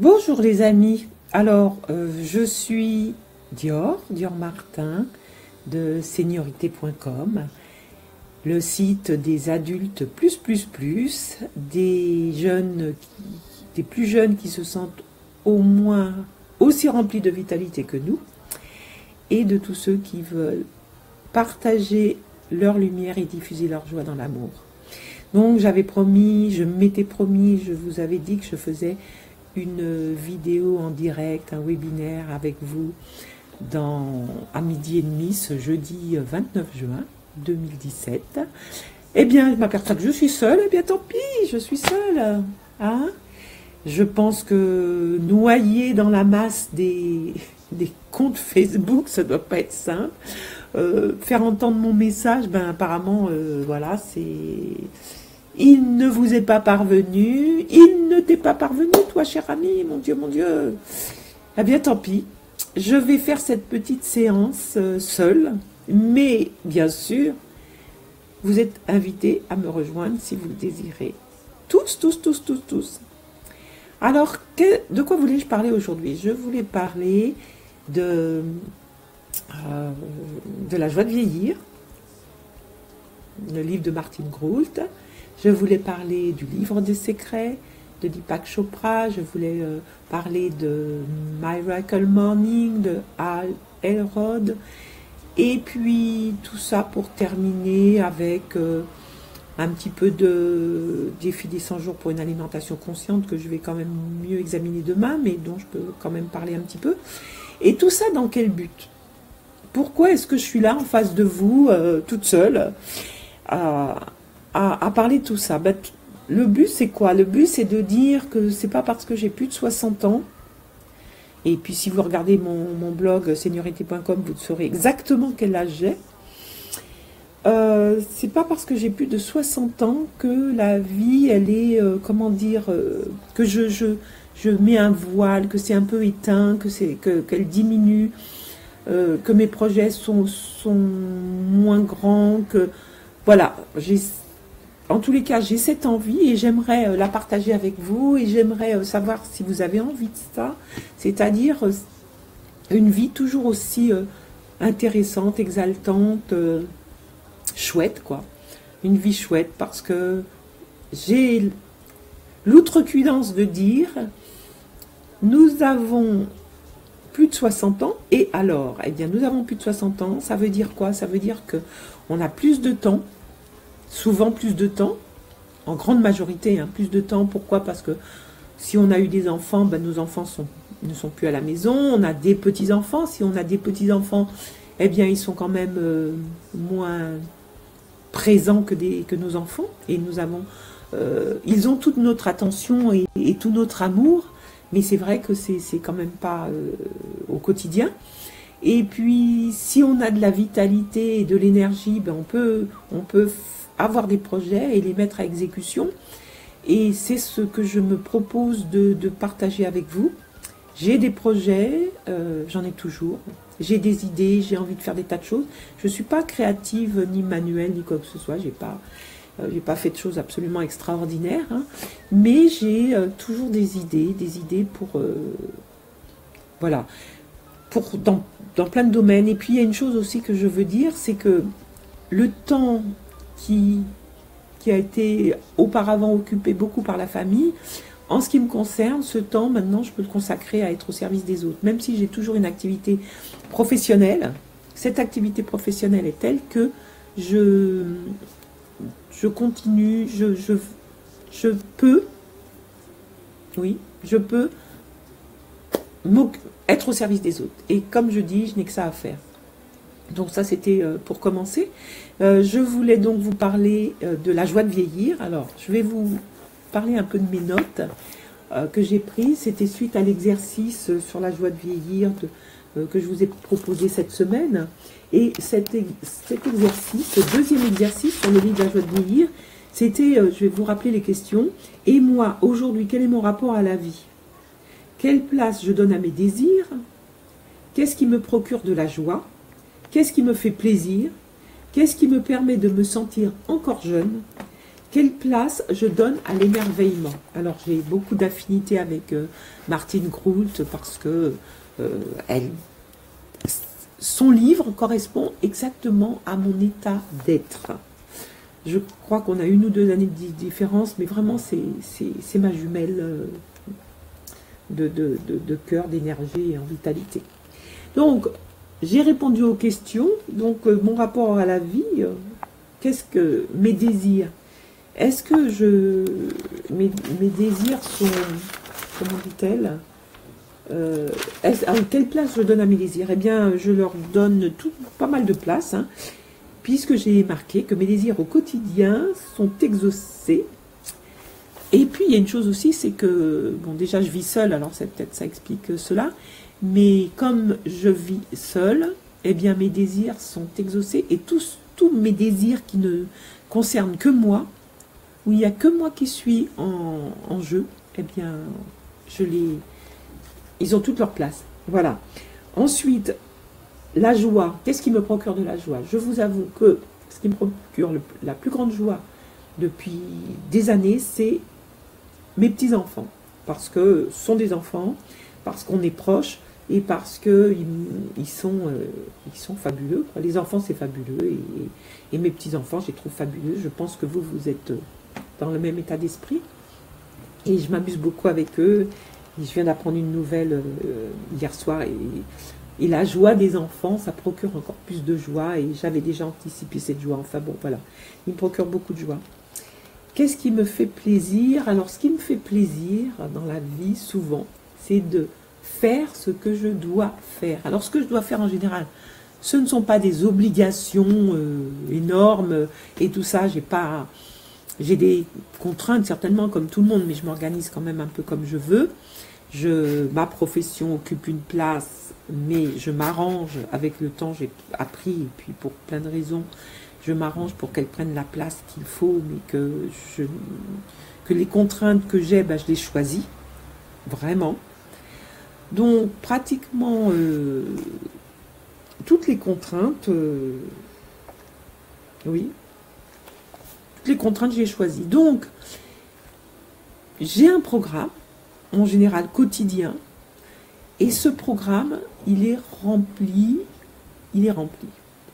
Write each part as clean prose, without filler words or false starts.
Bonjour les amis, alors je suis Dior Martin de seniorité.com, le site des adultes des jeunes, des plus jeunes qui se sentent au moins aussi remplis de vitalité que nous, et de tous ceux qui veulent partager leur lumière et diffuser leur joie dans l'amour. Donc j'avais promis, je m'étais promis, je vous avais dit que je faisais une vidéo en direct, un webinaire avec vous à midi et demi ce jeudi 29 juin 2017. Eh bien, je m'aperçois que je suis seule, eh bien tant pis, je suis seule. Hein? Je pense que noyer dans la masse des comptes Facebook, ça ne doit pas être simple. Faire entendre mon message, ben apparemment, voilà, c'est... Il ne vous est pas parvenu, il ne t'est pas parvenu, toi, cher ami, mon Dieu, mon Dieu. Eh bien, tant pis. Je vais faire cette petite séance seule, mais bien sûr, vous êtes invités à me rejoindre si vous le désirez. Tous. Alors, de quoi voulais-je parler aujourd'hui? Je voulais parler de la joie de vieillir, le livre de Martine Groult. Je voulais parler du livre des secrets de Deepak Chopra. Je voulais parler de Miracle Morning de Hal Elrod. Et puis tout ça pour terminer avec un petit peu de défi des 100 jours pour une alimentation consciente que je vais quand même mieux examiner demain, mais dont je peux quand même parler un petit peu. Et tout ça dans quel but? Pourquoi est-ce que je suis là en face de vous, toute seule, à parler de tout ça? Ben, le but, c'est quoi? Le but, c'est de dire que c'est pas parce que j'ai plus de 60 ans, et puis si vous regardez mon blog seniorité.com, vous saurez exactement quel âge j'ai. C'est pas parce que j'ai plus de 60 ans que la vie, elle est, comment dire, que je mets un voile, que c'est un peu éteint, qu'elle diminue, que mes projets sont moins grands, que... Voilà, en tous les cas, j'ai cette envie et j'aimerais la partager avec vous et j'aimerais savoir si vous avez envie de ça, c'est-à-dire une vie toujours aussi intéressante, exaltante, chouette, quoi. Une vie chouette parce que j'ai l'outrecuidance de dire nous avons plus de 60 ans et alors, eh bien, nous avons plus de 60 ans, ça veut dire quoi? Ça veut dire que on a plus de temps, souvent plus de temps, en grande majorité, hein, plus de temps. Pourquoi? Parce que si on a eu des enfants, ben, nos enfants ne sont plus à la maison. On a des petits-enfants. Si on a des petits-enfants, eh bien, ils sont quand même moins présents que nos enfants. Et ils ont toute notre attention et tout notre amour. Mais c'est vrai que c'est quand même pas au quotidien. Et puis, si on a de la vitalité et de l'énergie, ben on peut avoir des projets et les mettre à exécution. Et c'est ce que je me propose de partager avec vous. J'ai des projets, j'en ai toujours. J'ai des idées, j'ai envie de faire des tas de choses. Je ne suis pas créative, ni manuelle, ni quoi que ce soit. J'ai pas fait de choses absolument extraordinaires. Hein. Mais j'ai toujours des idées pour... voilà. Dans plein de domaines. Et puis il y a une chose aussi que je veux dire, c'est que le temps qui a été auparavant occupé beaucoup par la famille, en ce qui me concerne, ce temps maintenant je peux le consacrer à être au service des autres. Même si j'ai toujours une activité professionnelle, cette activité professionnelle est telle que je continue, je peux être au service des autres. Et comme je dis, je n'ai que ça à faire. Donc ça, c'était pour commencer. Je voulais donc vous parler de la joie de vieillir. Alors, je vais vous parler un peu de mes notes que j'ai prises. C'était suite à l'exercice sur la joie de vieillir que je vous ai proposé cette semaine. Et cet exercice, ce deuxième exercice sur le livre de la joie de vieillir, c'était, je vais vous rappeler les questions. Et moi, aujourd'hui, quel est mon rapport à la vie? Quelle place je donne à mes désirs? Qu'est-ce qui me procure de la joie? Qu'est-ce qui me fait plaisir? Qu'est-ce qui me permet de me sentir encore jeune? quelle place je donne à l'émerveillement? Alors, j'ai beaucoup d'affinité avec Martine Groult parce que son livre correspond exactement à mon état d'être. Je crois qu'on a 1 ou 2 années de différence, mais vraiment, c'est ma jumelle de cœur, d'énergie et en vitalité. Donc, j'ai répondu aux questions. Donc, mon rapport à la vie, qu'est-ce que mes désirs? Est-ce que mes désirs sont, comment dit-elle, quelle place je donne à mes désirs? Eh bien, je leur donne pas mal de place, hein, puisque j'ai marqué que mes désirs au quotidien sont exaucés. Et puis, il y a une chose aussi, c'est que, bon, déjà, je vis seule, alors peut-être ça explique cela, mais comme je vis seule, eh bien, mes désirs sont exaucés, et tous mes désirs qui ne concernent que moi, où il n'y a que moi qui suis en jeu, eh bien, ils ont toute leur place. Voilà. Ensuite, la joie. Qu'est-ce qui me procure de la joie? Je vous avoue que ce qui me procure la plus grande joie depuis des années, c'est mes petits-enfants. Parce que ce sont des enfants, parce qu'on est proches, et parce qu'ils sont fabuleux. Les enfants, c'est fabuleux, et mes petits-enfants, je les trouve fabuleux. Je pense que vous êtes dans le même état d'esprit. Et je m'amuse beaucoup avec eux. Et je viens d'apprendre une nouvelle hier soir, et la joie des enfants, ça procure encore plus de joie, et j'avais déjà anticipé cette joie. Enfin bon, voilà, il me procure beaucoup de joie. Qu'est-ce qui me fait plaisir? Alors, ce qui me fait plaisir dans la vie, souvent, c'est de faire ce que je dois faire. Alors, ce que je dois faire en général, ce ne sont pas des obligations énormes et tout ça. J'ai des contraintes certainement comme tout le monde, mais je m'organise quand même un peu comme je veux. Ma profession occupe une place, mais je m'arrange avec le temps. J'ai appris, et puis pour plein de raisons, je m'arrange pour qu'elle prenne la place qu'il faut, mais que les contraintes que j'ai, je les choisis, vraiment. Donc, pratiquement, toutes les contraintes, oui, toutes les contraintes, j'ai choisi. Donc, j'ai un programme, en général quotidien, et ce programme, il est rempli.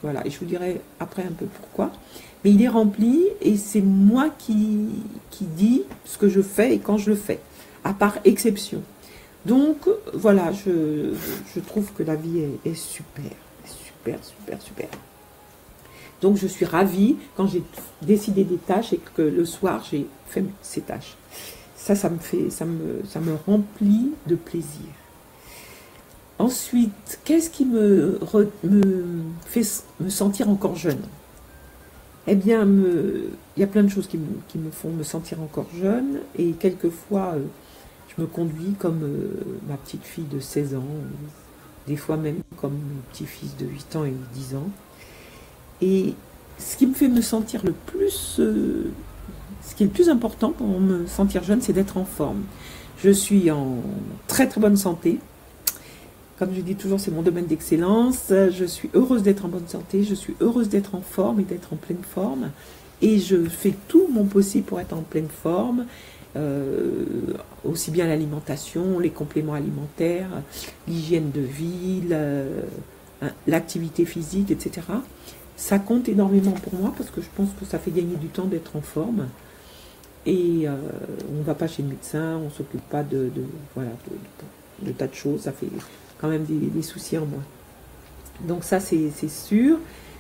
Voilà, et je vous dirai après un peu pourquoi. Mais il est rempli, et c'est moi qui dis ce que je fais et quand je le fais, à part exception. Donc, voilà, je trouve que la vie est super, super, super, super. Donc, je suis ravie quand j'ai décidé des tâches et que le soir, j'ai fait ces tâches. Ça me remplit de plaisir. Ensuite, qu'est-ce qui me fait me sentir encore jeune? Eh bien, il y a plein de choses qui me font me sentir encore jeune, et quelquefois, je me conduis comme ma petite fille de 16 ans, des fois même comme mon petit-fils de 8 ans et 10 ans. Et ce qui me fait me sentir le plus, ce qui est le plus important pour me sentir jeune, c'est d'être en forme. Je suis en très très bonne santé. Comme je dis toujours, c'est mon domaine d'excellence. Je suis heureuse d'être en bonne santé, je suis heureuse d'être en forme et d'être en pleine forme. Et je fais tout mon possible pour être en pleine forme, aussi bien l'alimentation, les compléments alimentaires, l'hygiène de vie, l'activité physique, etc. Ça compte énormément pour moi parce que je pense que ça fait gagner du temps d'être en forme. Et on ne va pas chez le médecin, on ne s'occupe pas de tas de choses, ça fait quand même des soucis en moi. Donc ça, c'est sûr,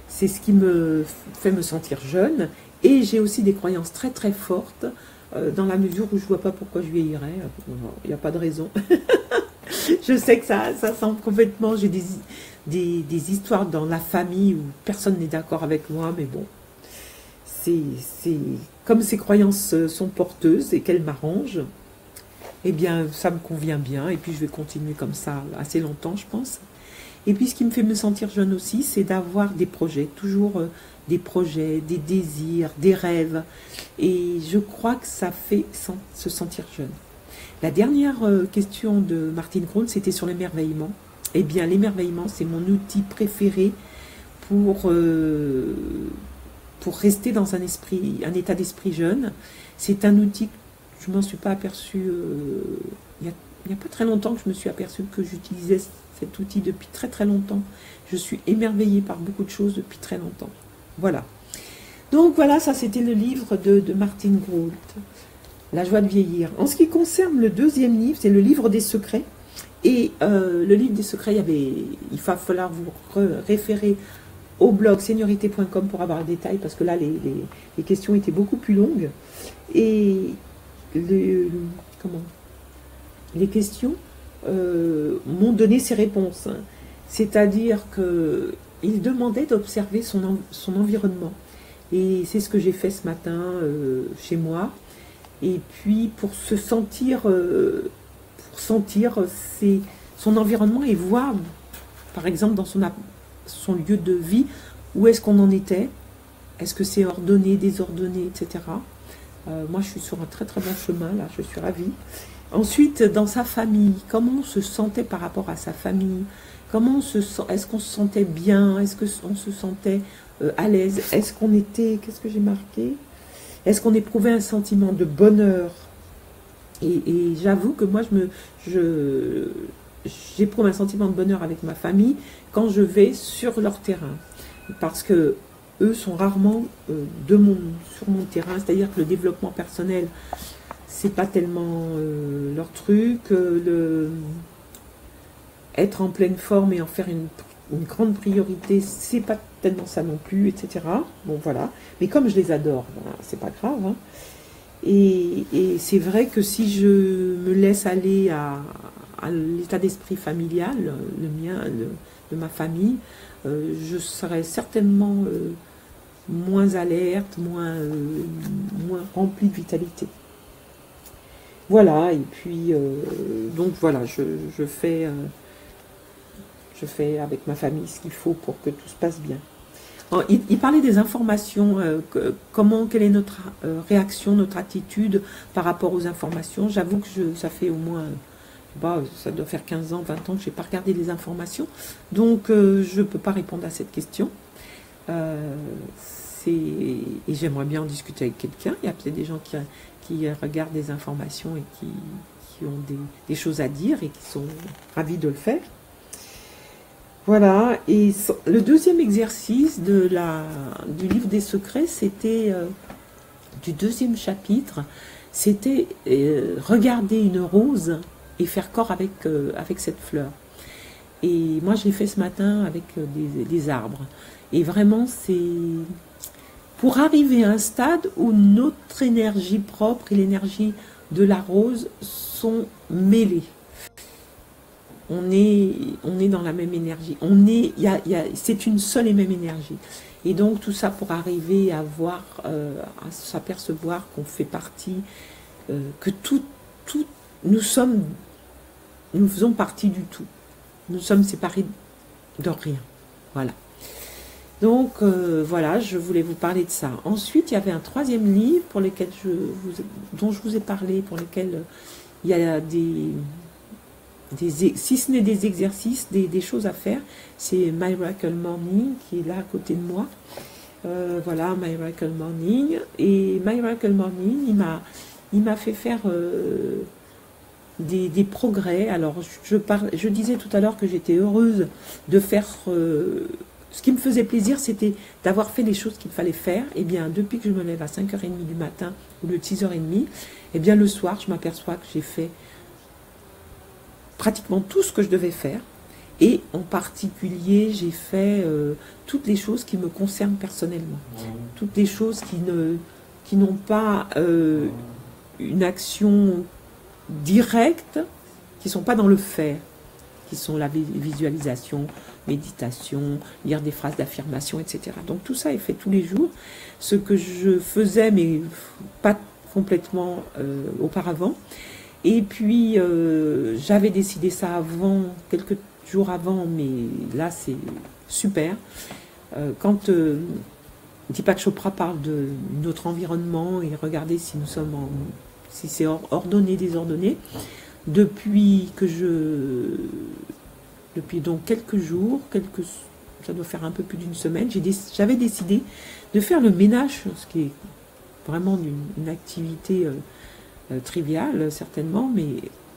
c'est ce qui me fait me sentir jeune. Et j'ai aussi des croyances très très fortes, dans la mesure où je ne vois pas pourquoi je vieillirais. Il n'y a pas de raison. Je sais que ça semble complètement... J'ai des histoires dans la famille où personne n'est d'accord avec moi, mais bon, comme ces croyances sont porteuses et qu'elles m'arrangent, eh bien, ça me convient bien, et puis je vais continuer comme ça assez longtemps, je pense. Et puis, ce qui me fait me sentir jeune aussi, c'est d'avoir des projets, toujours des projets, des désirs, des rêves, et je crois que ça fait se sentir jeune. La dernière question de Martine Groult, c'était sur l'émerveillement. Eh bien, l'émerveillement, c'est mon outil préféré pour pour rester dans un état d'esprit jeune. C'est un outil, je ne m'en suis pas aperçue, il n'y a pas très longtemps que je me suis aperçue que j'utilisais cet outil depuis très très longtemps. Je suis émerveillée par beaucoup de choses depuis très longtemps. Voilà. Donc voilà, ça c'était le livre de Martine Groult, La joie de vieillir. En ce qui concerne le deuxième livre, c'est le livre des secrets. Et le livre des secrets, il va falloir vous référer au blog seniorité.com pour avoir le détail, parce que là, les questions étaient beaucoup plus longues. Et les questions m'ont donné ces réponses. C'est-à-dire qu'il demandait d'observer son environnement. Et c'est ce que j'ai fait ce matin chez moi. Et puis, pour se sentir... son environnement et voir, par exemple, dans son lieu de vie, où est-ce qu'on en était, est-ce que c'est ordonné, désordonné, etc. Moi, je suis sur un très très bon chemin, là, je suis ravie. Ensuite, dans sa famille, comment on se sentait par rapport à sa famille, est-ce qu'on se sentait bien, est-ce qu'on se sentait à l'aise, est-ce qu'on était, qu'est-ce que j'ai marqué, est-ce qu'on éprouvait un sentiment de bonheur. Et j'avoue que moi, j'éprouve un sentiment de bonheur avec ma famille quand je vais sur leur terrain. Parce que eux sont rarement sur mon terrain, c'est-à-dire que le développement personnel, c'est pas tellement leur truc. Être en pleine forme et en faire une grande priorité, c'est pas tellement ça non plus, etc. Bon, voilà. Mais comme je les adore, ben, c'est pas grave, hein. Et c'est vrai que si je me laisse aller à l'état d'esprit familial, le mien, de ma famille, je serais certainement moins alerte, moins remplie de vitalité. Voilà, et puis, donc voilà, je fais avec ma famille ce qu'il faut pour que tout se passe bien. Alors, il parlait des informations, quelle est notre réaction, notre attitude par rapport aux informations. J'avoue que ça fait au moins, ça doit faire 15 ans, 20 ans que je n'ai pas regardé les informations. Donc, je ne peux pas répondre à cette question. Et j'aimerais bien en discuter avec quelqu'un. Il y a peut-être des gens qui regardent des informations et qui ont des choses à dire et qui sont ravis de le faire. Voilà, et le deuxième exercice du livre des secrets, c'était du deuxième chapitre, c'était regarder une rose et faire corps avec cette fleur. Et moi, je l'ai fait ce matin avec des arbres. Et vraiment, c'est pour arriver à un stade où notre énergie propre et l'énergie de la rose sont mêlées. On est dans la même énergie. C'est une seule et même énergie. Et donc tout ça pour arriver à s'apercevoir qu'on fait partie, que nous faisons partie du tout. Nous sommes séparés de rien. Voilà. Donc voilà, je voulais vous parler de ça. Ensuite, il y avait un troisième livre dont je vous ai parlé, pour lequel il y a si ce n'est des exercices, des choses à faire. C'est My Miracle Morning qui est là à côté de moi. Voilà, My Miracle Morning. Et My Miracle Morning, il m'a fait faire des progrès. Alors, je disais tout à l'heure que j'étais heureuse de faire... ce qui me faisait plaisir, c'était d'avoir fait les choses qu'il fallait faire. Et bien, depuis que je me lève à 5h30 du matin, ou de 6h30, et bien le soir, je m'aperçois que j'ai fait pratiquement tout ce que je devais faire, et en particulier j'ai fait toutes les choses qui me concernent personnellement, toutes les choses qui n'ont pas une action directe, qui ne sont pas dans le faire, qui sont la visualisation, méditation, lire des phrases d'affirmation, etc. Donc tout ça est fait tous les jours, ce que je faisais mais pas complètement auparavant. Et puis, j'avais décidé ça avant, quelques jours avant, mais là, c'est super. Quand Deepak Chopra parle de notre environnement et regarder si si c'est ordonné, désordonné, depuis donc quelques jours, ça doit faire un peu plus d'une semaine, j'avais décidé de faire le ménage, ce qui est vraiment une activité triviale certainement, mais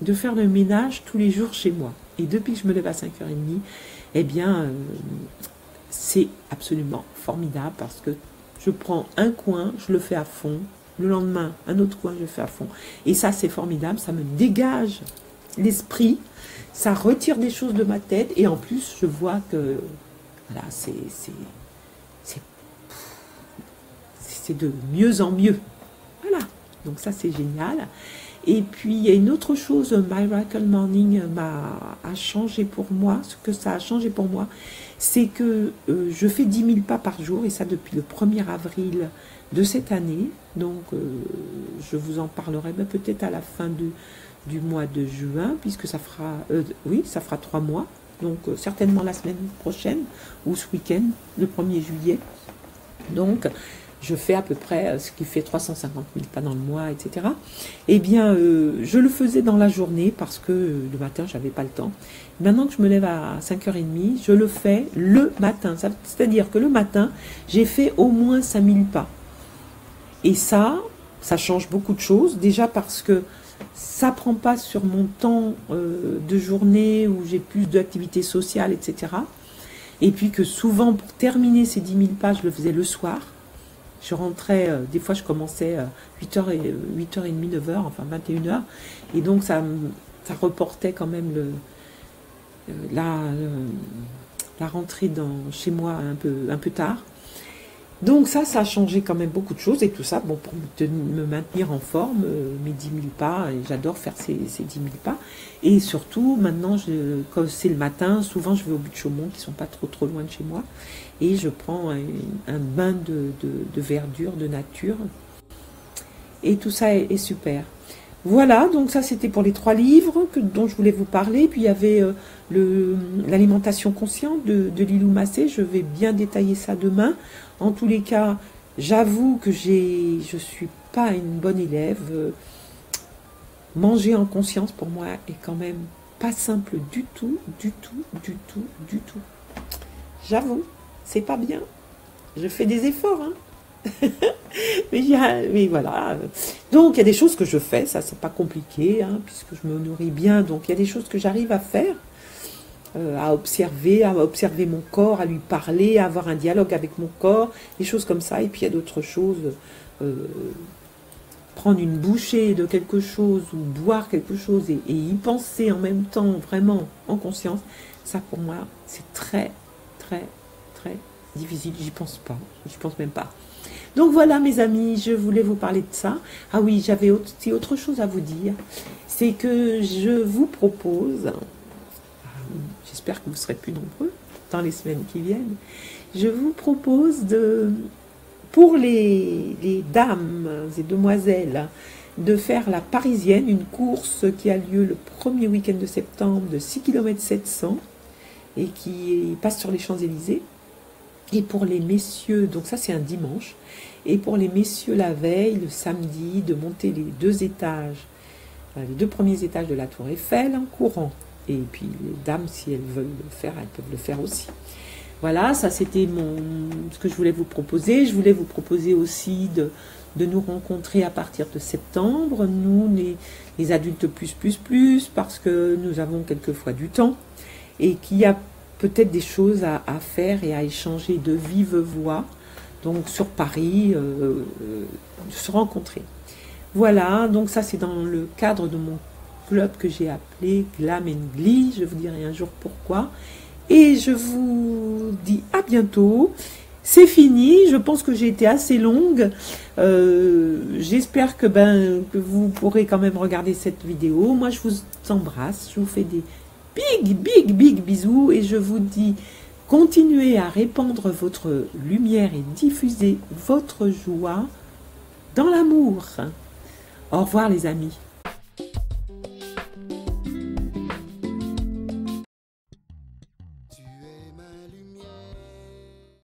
de faire le ménage tous les jours chez moi. Et depuis que je me lève à 5h30, eh bien, c'est absolument formidable parce que je prends un coin, je le fais à fond, le lendemain, un autre coin, je le fais à fond. Et ça, c'est formidable, ça me dégage l'esprit, ça retire des choses de ma tête, et en plus, je vois que, voilà, c'est de mieux en mieux. Voilà, donc ça, c'est génial. Et puis, il y a une autre chose, Miracle Morning a changé pour moi. Ce que ça a changé pour moi, c'est que je fais 10 000 pas par jour, et ça depuis le 1er avril de cette année. Donc, je vous en parlerai peut-être à la fin du mois de juin, puisque ça fera, oui, ça fera 3 mois. Donc, certainement la semaine prochaine, ou ce week-end, le 1er juillet. Donc, je fais à peu près ce qui fait 350 000 pas dans le mois, etc. Eh bien, je le faisais dans la journée parce que le matin, je n'avais pas le temps. Maintenant que je me lève à 5h30, je le fais le matin. C'est-à-dire que le matin, j'ai fait au moins 5000 pas. Et ça change beaucoup de choses. Déjà parce que ça ne prend pas sur mon temps de journée où j'ai plus d'activités sociales, etc. Et puis que souvent, pour terminer ces 10 000 pas, je le faisais le soir. Je rentrais, des fois je commençais 8h30, 9h, enfin 21h. Et donc ça reportait quand même la rentrée chez moi un peu tard. Donc ça a changé quand même beaucoup de choses. Et tout ça, bon, pour me maintenir en forme, mes 10 000 pas, et j'adore faire ces 10 000 pas. Et surtout, maintenant, quand c'est le matin, souvent je vais au but de Chaumont, qui ne sont pas trop loin de chez moi. Et je prends un bain de verdure, de nature. Et tout ça est super. Voilà, donc ça c'était pour les 3 livres dont je voulais vous parler. Puis il y avait l'alimentation consciente de Lilou Massé. Je vais bien détailler ça demain. En tous les cas, j'avoue que je suis pas une bonne élève. Manger en conscience pour moi est quand même pas simple du tout. J'avoue. C'est pas bien. Je fais des efforts, hein. mais voilà. Donc, il y a des choses que je fais. Ça, c'est pas compliqué, hein, puisque je me nourris bien. Donc, il y a des choses que j'arrive à faire, à observer mon corps, à lui parler, à avoir un dialogue avec mon corps, des choses comme ça. Et puis, il y a d'autres choses. Prendre une bouchée de quelque chose ou boire quelque chose et y penser en même temps, vraiment, en conscience. Ça, pour moi, c'est très difficile, j'y pense même pas. Donc voilà mes amis, je voulais vous parler de ça. Ah oui, j'avais aussi autre chose à vous dire, c'est que je vous propose, j'espère que vous serez plus nombreux dans les semaines qui viennent, je vous propose pour les dames et demoiselles, de faire la Parisienne, une course qui a lieu le premier week-end de septembre de 6 km 700 et qui passe sur les Champs-Élysées. Et pour les messieurs, donc ça c'est un dimanche, et pour les messieurs la veille, le samedi, de monter les 2 étages, les 2 premiers étages de la Tour Eiffel en courant. Et puis les dames, si elles veulent le faire, elles peuvent le faire aussi. Voilà, ça c'était ce que je voulais vous proposer. Je voulais vous proposer aussi de nous rencontrer à partir de septembre, nous les adultes plus, parce que nous avons quelquefois du temps, et qu'il y a peut-être des choses à faire et à échanger de vive voix, donc sur Paris, se rencontrer. Voilà, donc ça c'est dans le cadre de mon club que j'ai appelé Glam and Glee, je vous dirai un jour pourquoi, et je vous dis à bientôt. C'est fini, je pense que j'ai été assez longue, j'espère que vous pourrez quand même regarder cette vidéo. Moi je vous embrasse, je vous fais des big bisous et je vous dis continuez à répandre votre lumière et diffuser votre joie dans l'amour. Au revoir les amis.